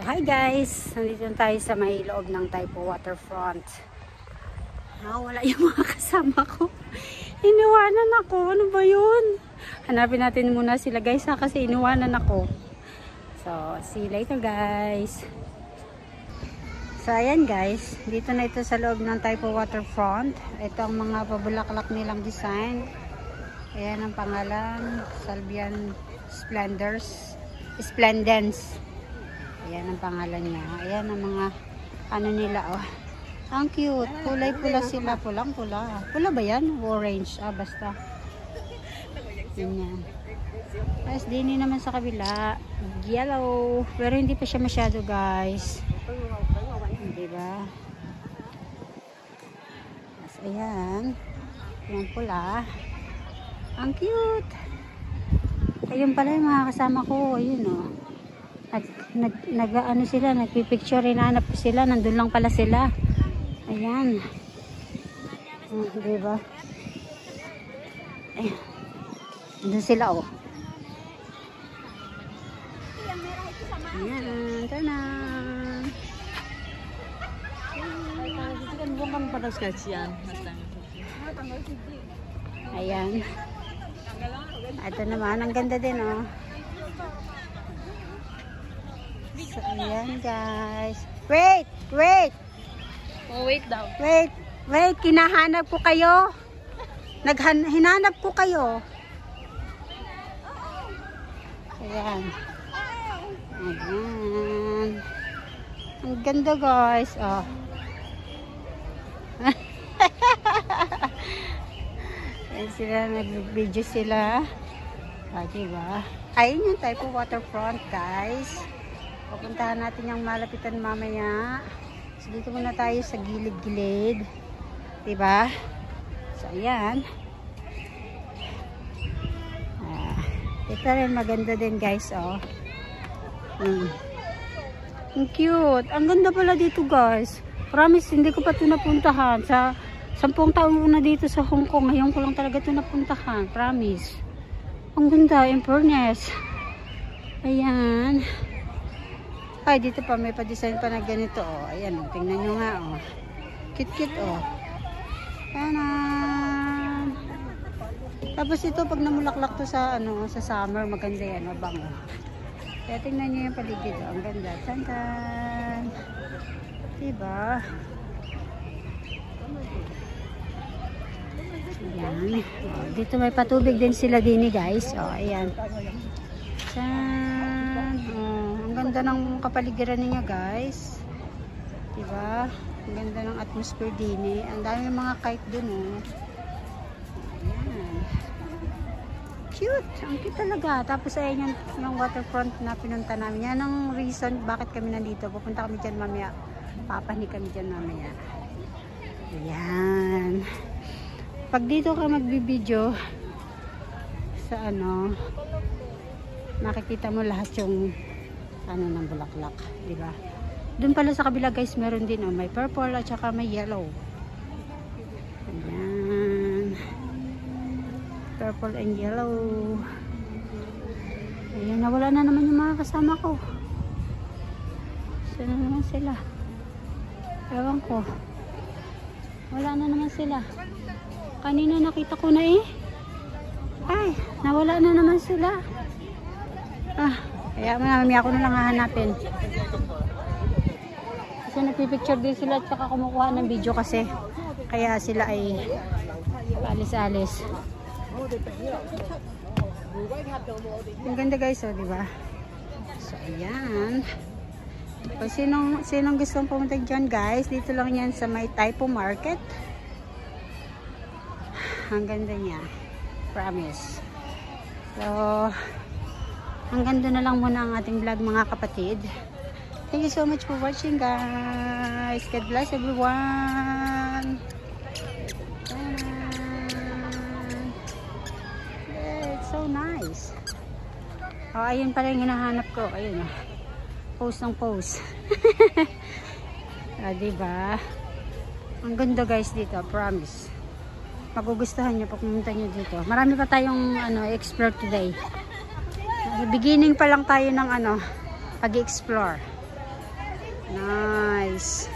Hi guys, nandito tayo sa may loob ng Taipo Waterfront. Wala yung mga kasama ko. Iniwanan ako. Ano ba yun? Hanapin natin muna sila guys kasi iniwanan ako. So, see you later guys. So, ayan guys. Dito na ito sa loob ng Taipo Waterfront. Ito ang mga pabulaklak nilang design. Ayan ang pangalan. Salvian Splendens. Ayan ang pangalan niya. Ayan ang mga ano nila, oh. Ang cute. Kulay pula sila. Pulang pula. Pula ba yan? Orange. Basta. Ganyan. Tapos dini naman sa kabila. Yellow. Pero hindi pa siya masyado, guys. Diba? Tapos ayan. Yung pula. Ang cute. Ayun pala yung mga kasama ko. Ayun, oh. Ano sila, nagpipicture, hinahanap sila, nandun lang pala sila. Ayan. Diba? Ayan. Nandun sila, oh. Ayan, tanan. Ayan. Ito naman, ang ganda din, oh. So, ayan guys. Wait! Oh, wait daw. Wait! Kinahanap ko kayo. Hinanap ko kayo. Ayan. Ayan. Ang ganda guys. Oh. Ayan sila, nag-video sila. Diba? Ayun yung Taipo Waterfront guys. Pupuntahan natin yung malapitan mamaya. So, dito muna tayo sa gilid-gilid. Diba? So, ayan. Ito rin maganda din guys, oh. Ang cute. Ang ganda pala dito guys. Promise, hindi ko pa ito napuntahan. Sa 10 taon ko na dito sa Hong Kong. Ngayon ko lang talaga ito napuntahan. Promise. Ang ganda, in fairness. Ayan. Ay, dito pa may pa-design pa na ganito, oh. Ayan, oh. Tingnan nyo nga, oh. Cute, oh. Ayan. Tapos ito, pag namulaklak to sa, sa summer, maganda yan, mabango. Kaya tingnan nyo yung paligid, oh. Ang ganda. Tantan. Diba? Ayan. Oh, dito may patubig din sila din, guys. Oh, ayan. Ang ganda ng kapaligiran niya guys, diba? Ang ganda ng atmosphere din, ang dami mga kite dun, oh. Ayan. Cute, ang cute talaga. Tapos ayan yung waterfront na pinunta namin. Yan ang reason bakit kami nandito. Pupunta kami dyan mamaya, papanik kami dyan mamaya. Ayan. Pag dito ka magbibideo sa makikita mo lahat yung ng bulaklak, di ba? Doon pala sa kabila guys, meron din, oh, may purple at saka may yellow. Ayan. Purple and yellow. Ayan, nawala na naman yung mga kasama ko. Saan na naman sila? Ewan ko. Wala na naman sila. Kanina nakita ko na, eh. Ay, nawala na naman sila. Kaya mamaya ako na lang hahanapin. Kasi nagpipicture din sila at saka kumukuha ng video kasi. Kaya sila ay alis-alis. Ang ganda guys, oh, diba? So, ayan. Kung sinong gustong pumunta dyan guys, dito lang yan sa may Taipo Market. Ang ganda niya. Promise. So, hanggang doon na lang muna ang ating vlog mga kapatid. Thank you so much for watching, guys. God bless everyone. Yeah, it's so nice. Oh, ayun pala yung hinahanap ko. Ayun, oh. Post ng post. Diba? Ang ganda, guys, dito. Promise. Magugustuhan nyo pag pumunta nyo dito. Marami pa tayong explore today. Beginning pa lang tayo ng pag-explore. Nice.